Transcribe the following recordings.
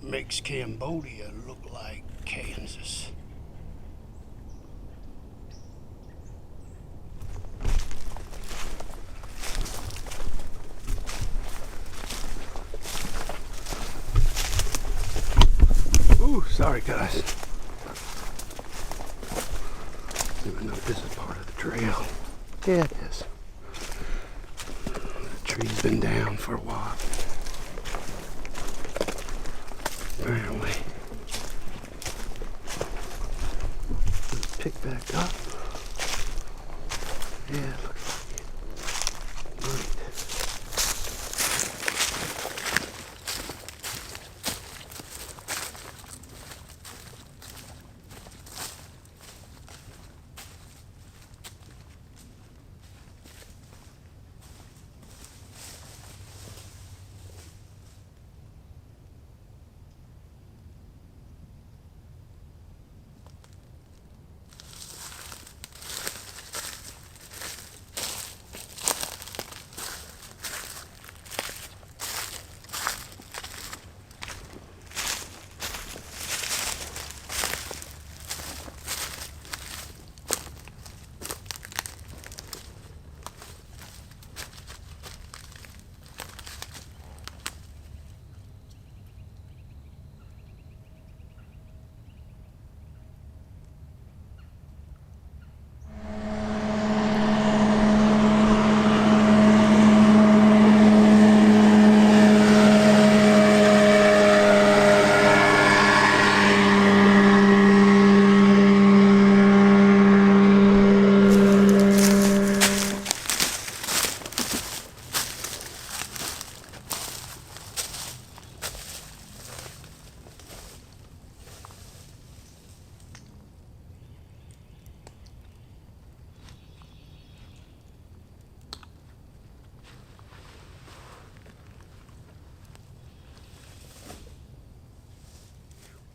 Makes Cambodia look like Kansas. Ooh, sorry guys. Even though this is part of the trail. Yeah, it is. The tree's been down for a while. Apparently. Let's pick back up. Yeah, it looks like it. Right.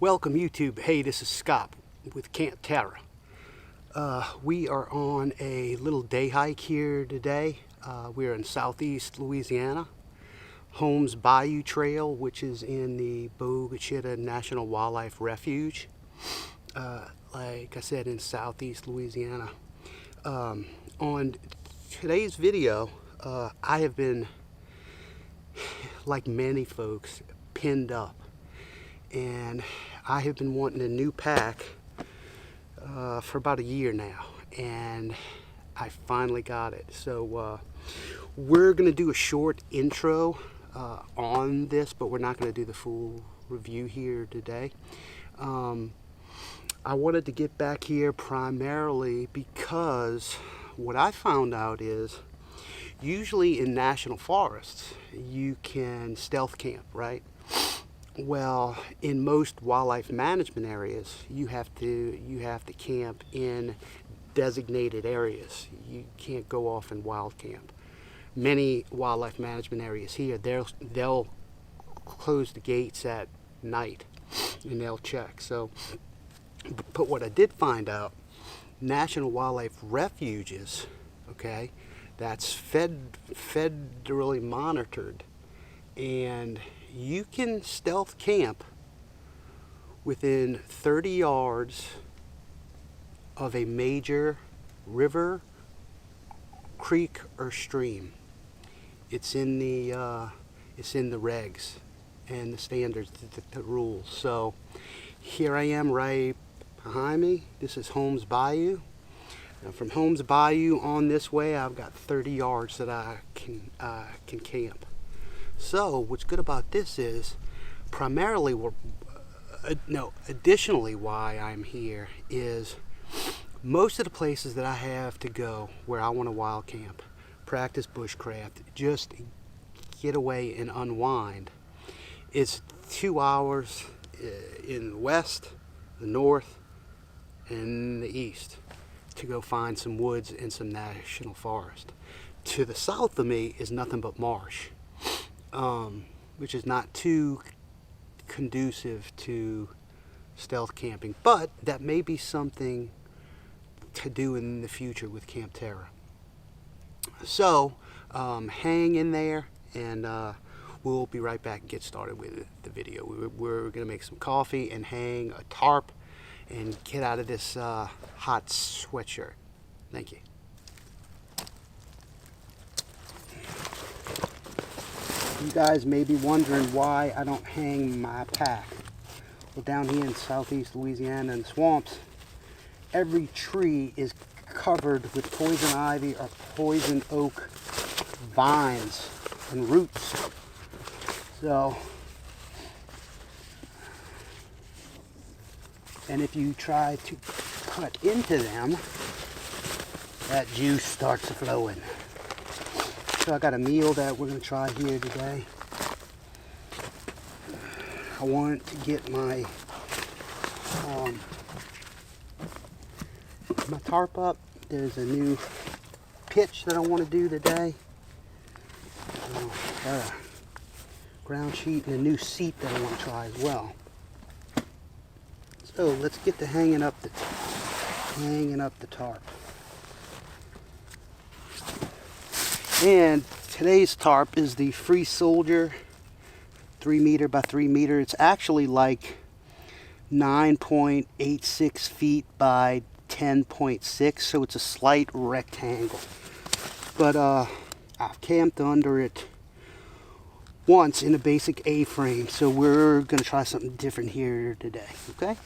Welcome YouTube. Hey, this is Scott with CANTEEN. We are on a little day hike here today. We're in southeast Louisiana, Homes Bayou Trail, which is in the Bogachita National Wildlife Refuge. Like I said, in southeast Louisiana. On today's video, I have been, like many folks, pinned up. And I have been wanting a new pack for about a year now, and I finally got it. So we're going to do a short intro on this, but we're not going to do the full review here today. I wanted to get back here primarily because what I found out is usually in national forests you can stealth camp, right? Well, in most wildlife management areas, you have to camp in designated areas. You can't go off and wild camp. Many wildlife management areas here, they'll close the gates at night and they'll check. So, but what I did find out, national wildlife refuges, okay, that's federally monitored, and you can stealth camp within 30 yards of a major river, creek, or stream. It's in the regs and the standards, the rules. So here I am right behind me. This is Homes Bayou. Now from Homes Bayou on this way, I've got 30 yards that I can camp. So what's good about this is primarily, additionally why I'm here is most of the places that I have to go where I want to wild camp, practice bushcraft, just get away and unwind, it's 2 hours in the west, the north, and the east to go find some woods and some national forest. To the south of me is nothing but marsh. Which is not too conducive to stealth camping, but that may be something to do in the future with CANTEEN. So hang in there, and we'll be right back and get started with the video. We're going to make some coffee and hang a tarp and get out of this hot sweatshirt. Thank you. You guys may be wondering why I don't hang my pack. Well, down here in southeast Louisiana in swamps, every tree is covered with poison ivy or poison oak vines and roots. So, and if you try to cut into them, that juice starts flowing. So I got a meal that we're going to try here today. I want to get my my tarp up. There's a new pitch that I want to do today. Got a ground sheet and a new seat that I want to try as well. So let's get to hanging up the tarp. And today's tarp is the Free Soldier 3 meter by 3 meter. It's actually like 9.86 feet by 10.6, so it's a slight rectangle. But I've camped under it once in a basic A-frame, so we're going to try something different here today, okay?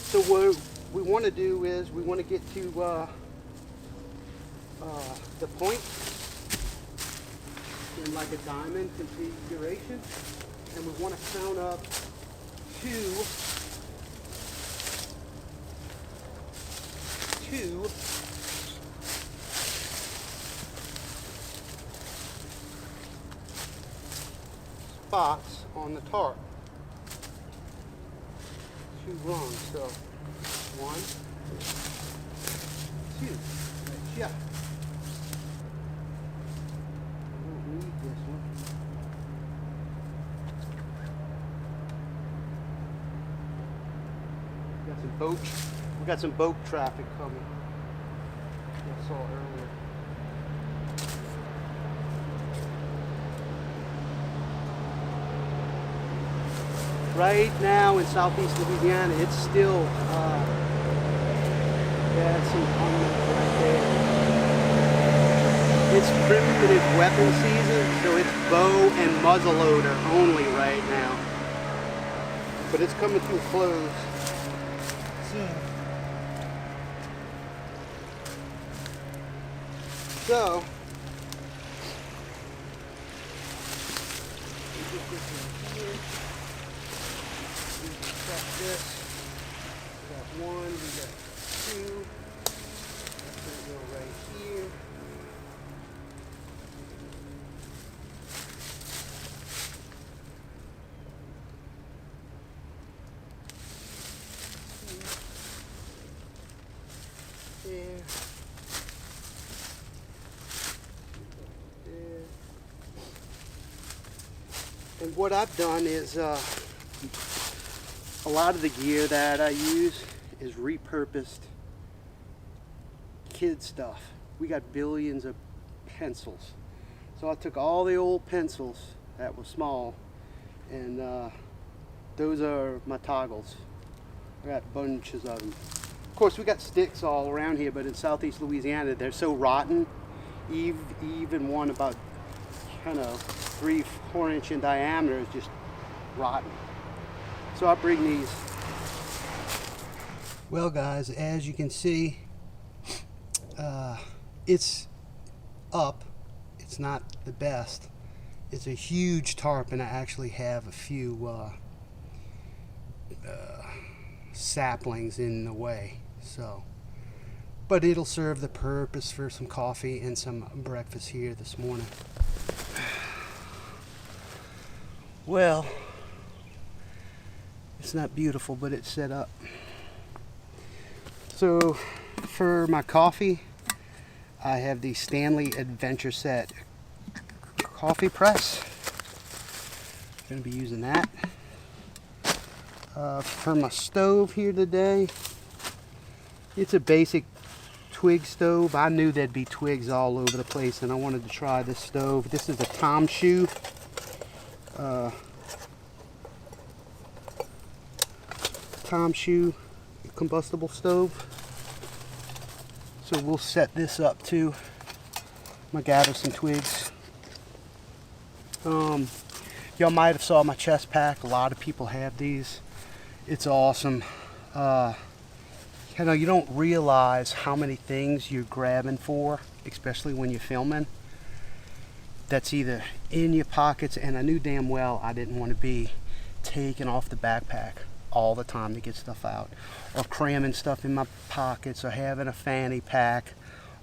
So what we want to do is we want to get to the point in like a diamond configuration, and we want to count up two spots on the tarp. Two rungs, so 1, 2. Yeah. I don't need this one. We got some boat traffic coming. I saw earlier. Right now in southeast Louisiana, it's still that's some comments right there. It's primitive weapon season, so it's bow and muzzleloader only right now. But it's coming to a close soon. So this. We got 1, we got 2. That's going to go right here. There. There. And what I've done is a lot of the gear that I use is repurposed kid stuff. We got billions of pencils. So I took all the old pencils that were small, and those are my toggles. I got bunches of them. Of course, we got sticks all around here, but in southeast Louisiana, they're so rotten. Even one about kind of 3-4 inch in diameter is just rotten. So I'll bring these. Well guys, as you can see, it's up. It's not the best. It's a huge tarp, and I actually have a few saplings in the way. So, but it'll serve the purpose for some coffee and some breakfast here this morning. Well, it's not beautiful, but it's set up. So for my coffee, I have the Stanley Adventure set coffee press. Gonna be using that. For my stove here today, it's a basic twig stove. I knew there'd be twigs all over the place, and I wanted to try this stove. This is a Tomshoo combustible stove. So we'll set this up too. I'm gonna gather some twigs. Y'all might have saw my chest pack. A lot of people have these. It's awesome. You know, you don't realize how many things you're grabbing for, especially when you're filming. That's either in your pockets, and I knew damn well I didn't want to be taking off the backpack all the time to get stuff out, or cramming stuff in my pockets, or having a fanny pack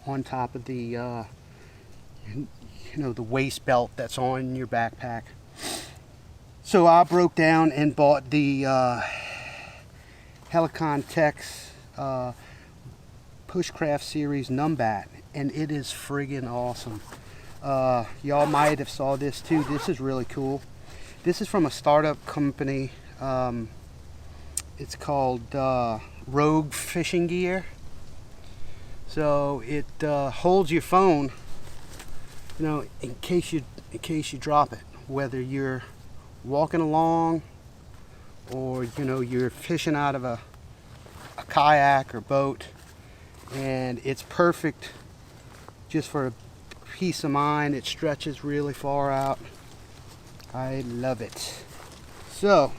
on top of the you know, the waist belt that's on your backpack. So I broke down and bought the Helicon Tex Pushcraft Series Numbat, and it is friggin' awesome. Y'all might have saw this too. This is really cool. This is from a startup company. It's called Rogue Fishing Gear. So it holds your phone, you know, in case you drop it, whether you're walking along or, you know, you're fishing out of a kayak or boat. And it's perfect just for peace of mind. It stretches really far out. I love it. So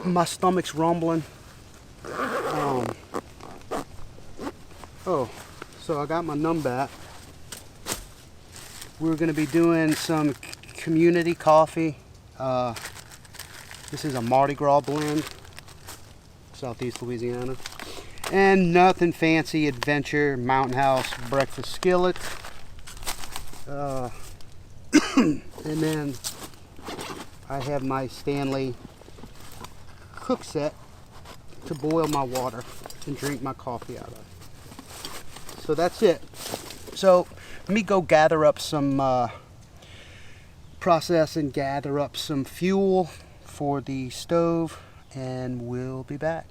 my stomach's rumbling. Oh, so I got my numbat. We're going to be doing some community coffee. This is a Mardi Gras blend, Southeast Louisiana. And nothing fancy, Adventure, Mountain House, breakfast skillet. And then I have my Stanley cook set to boil my water and drink my coffee out of. So that's it. So let me go gather up some process and gather up some fuel for the stove, and we'll be back.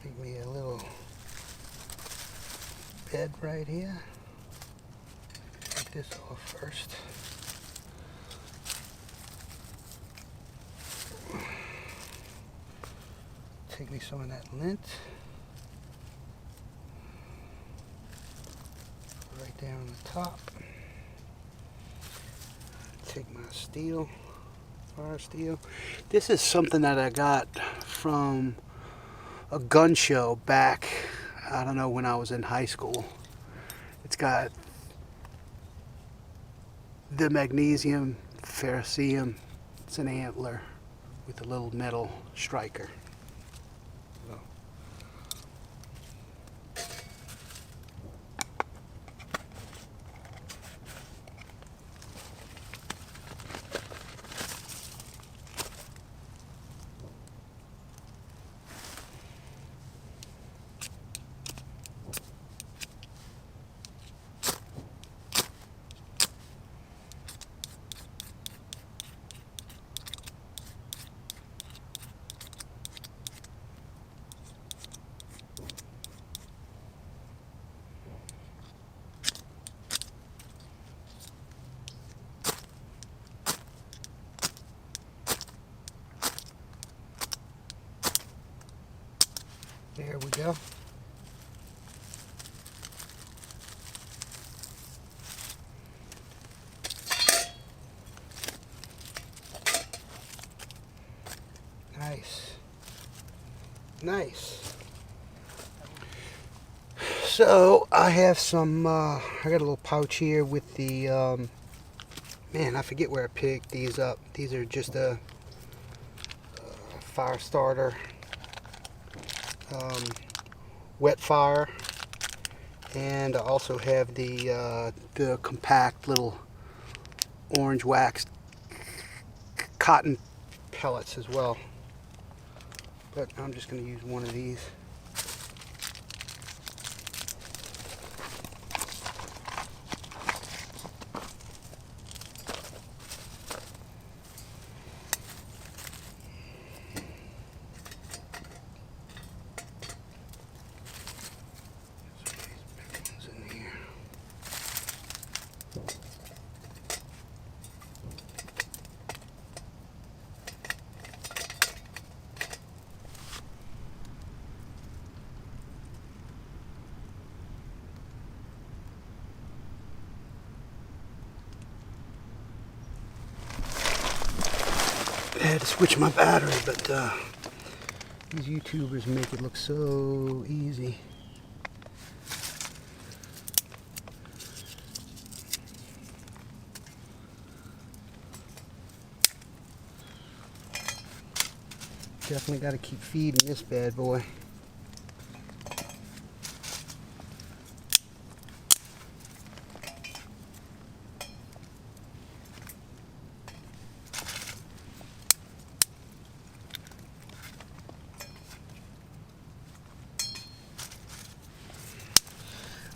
Make me a little bed right here. Take this off first. Take me some of that lint. Right there on the top. Take my steel. Fire steel. This is something that I got from a gun show back, I don't know, when I was in high school. It's got the magnesium, ferrocerium. It's an antler with a little metal striker. So. There we go. Nice. Nice. So I have some, I got a little pouch here with the, man, I forget where I picked these up. These are just a fire starter. Wet fire, and I also have the compact little orange wax cotton pellets as well, but I'm just going to use one of these. I had to switch my battery, but these YouTubers make it look so easy. Definitely got to keep feeding this bad boy.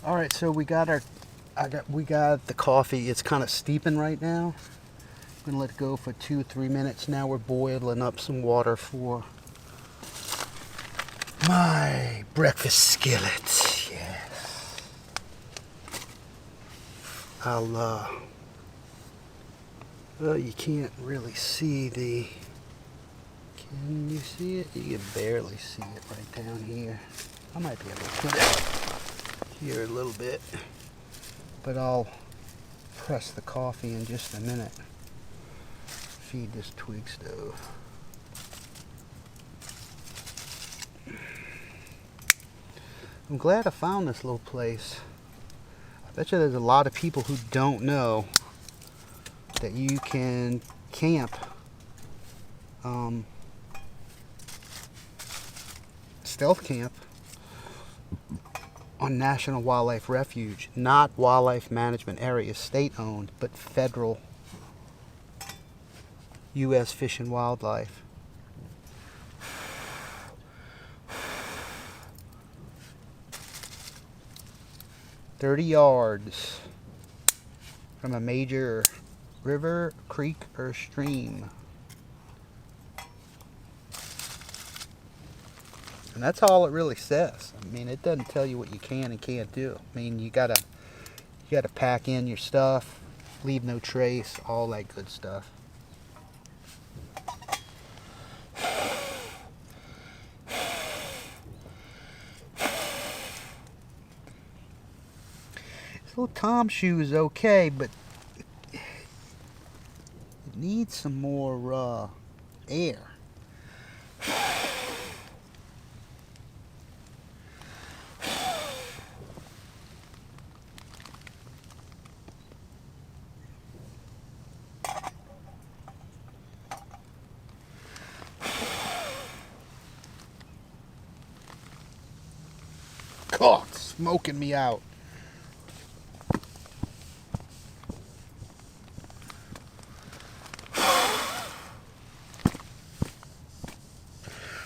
All right, so we got the coffee. It's kind of steeping right now. I'm gonna let it go for 2 or 3 minutes. Now we're boiling up some water for my breakfast skillet. Yes. Well, you can't really see the, can you see it? You can barely see it right down here. I might be able to put it here a little bit, but I'll press the coffee in just a minute. Feed this twig stove. I'm glad I found this little place. I bet you there's a lot of people who don't know that you can camp stealth camp on National Wildlife Refuge, not wildlife management areas, state owned, but federal U.S. Fish and Wildlife. "30 yards from a major river, creek, or stream." And that's all it really says. I mean, it doesn't tell you what you can and can't do. I mean, you gotta pack in your stuff, leave no trace, all that good stuff. This little Tomshoo is okay, but it needs some more air. God, it's smoking me out.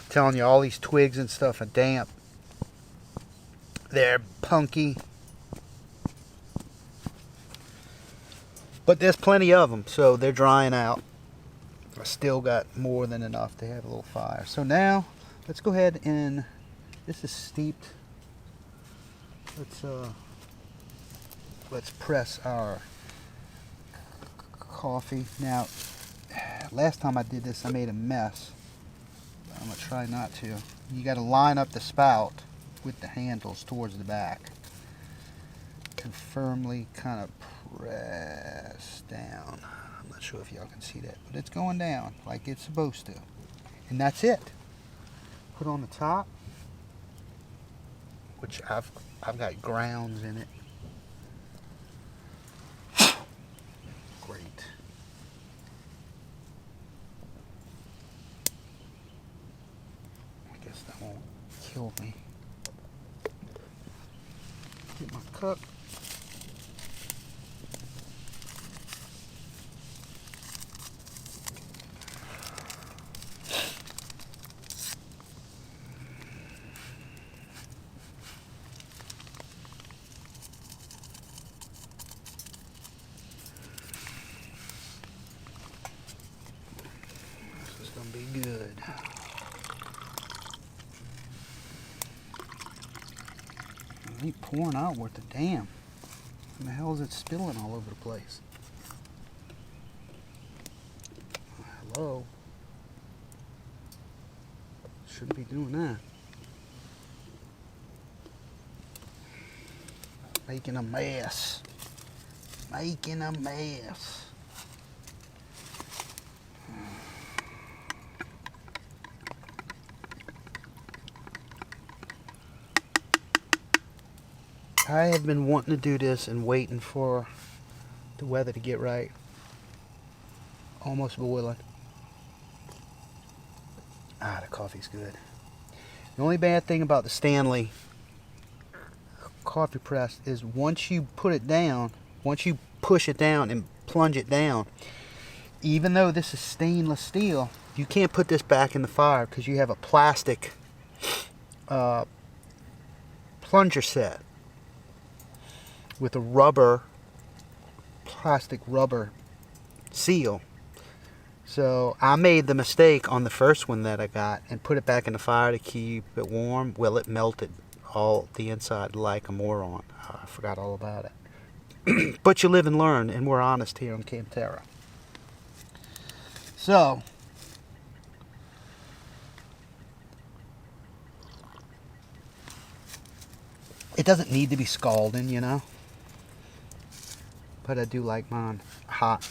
Telling you, all these twigs and stuff are damp. They're punky. But there's plenty of them, so they're drying out. I still got more than enough to have a little fire. So now, let's go ahead and, this is steeped. Let's press our coffee. Now, last time I did this, I made a mess. I'm going to try not to. You got to line up the spout with the handles towards the back and firmly kind of press down. I'm not sure if y'all can see that, but it's going down like it's supposed to. And that's it. Put on the top, which I've got grounds in it. Great. I guess that won't kill me. Get my cup. Be good. It ain't pouring out worth a damn. What the hell is it spilling all over the place? Hello? Shouldn't be doing that. Making a mess. Making a mess. I have been wanting to do this and waiting for the weather to get right. Almost boiling. Ah, the coffee's good. The only bad thing about the Stanley coffee press is once you put it down, once you push it down and plunge it down, even though this is stainless steel, you can't put this back in the fire because you have a plastic plunger set. with a plastic rubber seal. So I made the mistake on the first one that I got and put it back in the fire to keep it warm. Well, it melted all the inside like a moron. I forgot all about it. But you live and learn, and we're honest here on Camterra. So, it doesn't need to be scalding, you know. But I do like mine hot.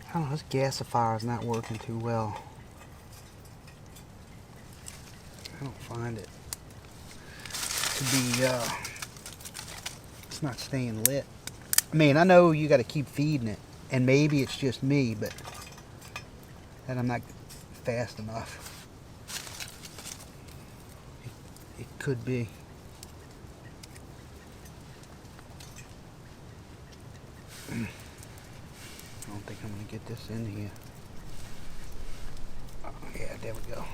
I don't know, this gasifier is not working too well. I don't find it to be, it's not staying lit. I mean, I know you got to keep feeding it, and maybe it's just me, but that I'm not fast enough. It could be. I don't think I'm going to get this in here. Oh, yeah, there we go.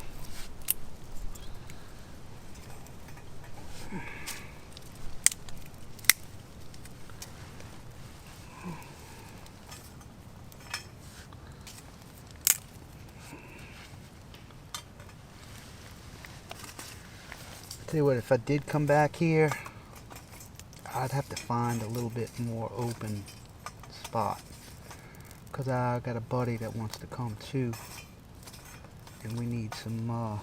Tell you what, if I did come back here, I'd have to find a little bit more open spot, because I got a buddy that wants to come too, and we need some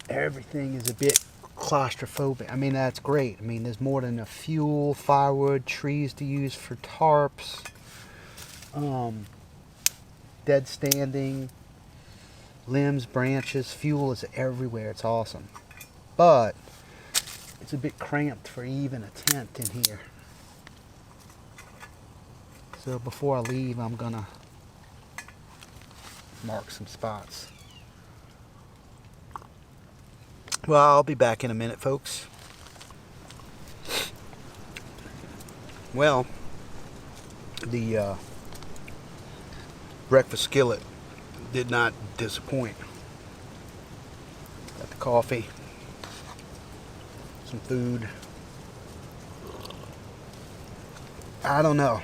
everything is a bit claustrophobic. I mean, that's great. I mean, there's more than enough fuel, firewood, trees to use for tarps, dead standing limbs, branches, fuel is everywhere. It's awesome. But it's a bit cramped for even a tent in here. So before I leave, I'm gonna mark some spots. Well, I'll be back in a minute, folks. Well, the breakfast skillet did not disappoint. Got the coffee, some food. I don't know.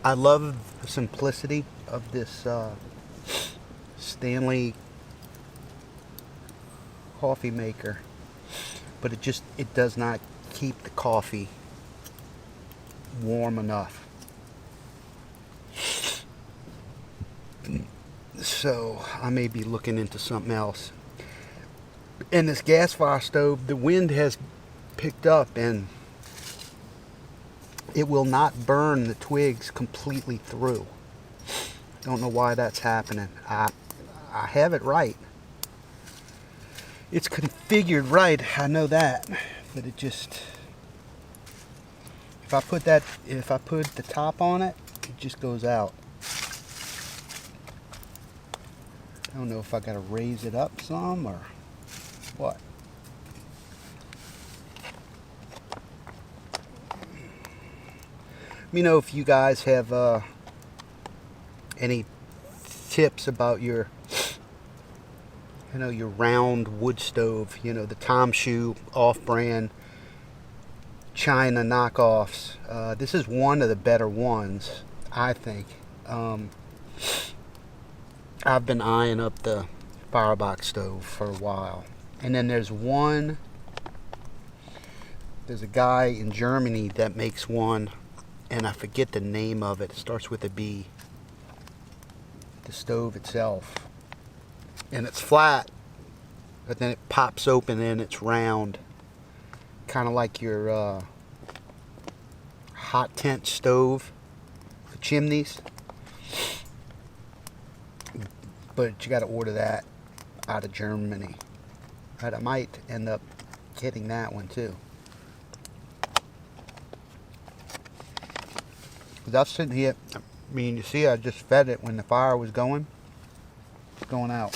I love the simplicity of this Stanley coffee maker, but it does not keep the coffee warm enough. So I may be looking into something else. And this gas fire stove, the wind has picked up and it will not burn the twigs completely through. Don't know why that's happening. I have it right. It's configured right, I know that, but it just, if I put the top on it, it just goes out. I don't know if I gotta raise it up some or what. Let me know if you guys have any tips about your round wood stove, the Tomshoo off-brand China knockoffs. This is one of the better ones, I think. I've been eyeing up the firebox stove for a while. And then there's a guy in Germany that makes one, and I forget the name of it. It starts with a B. The stove itself. And it's flat, but then it pops open and it's round. Kind of like your hot tent stove for chimneys. But you got to order that out of Germany. But I might end up getting that one too. Because I was sitting here, I mean, you see, I just fed it when the fire was going. It's going out.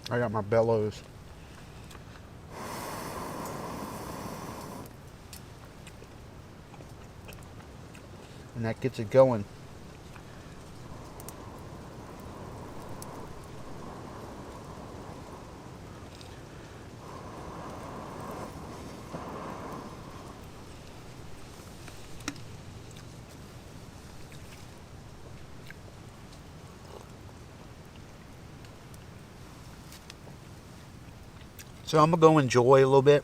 I got my bellows. and that gets it going. So I'm gonna go enjoy a little bit.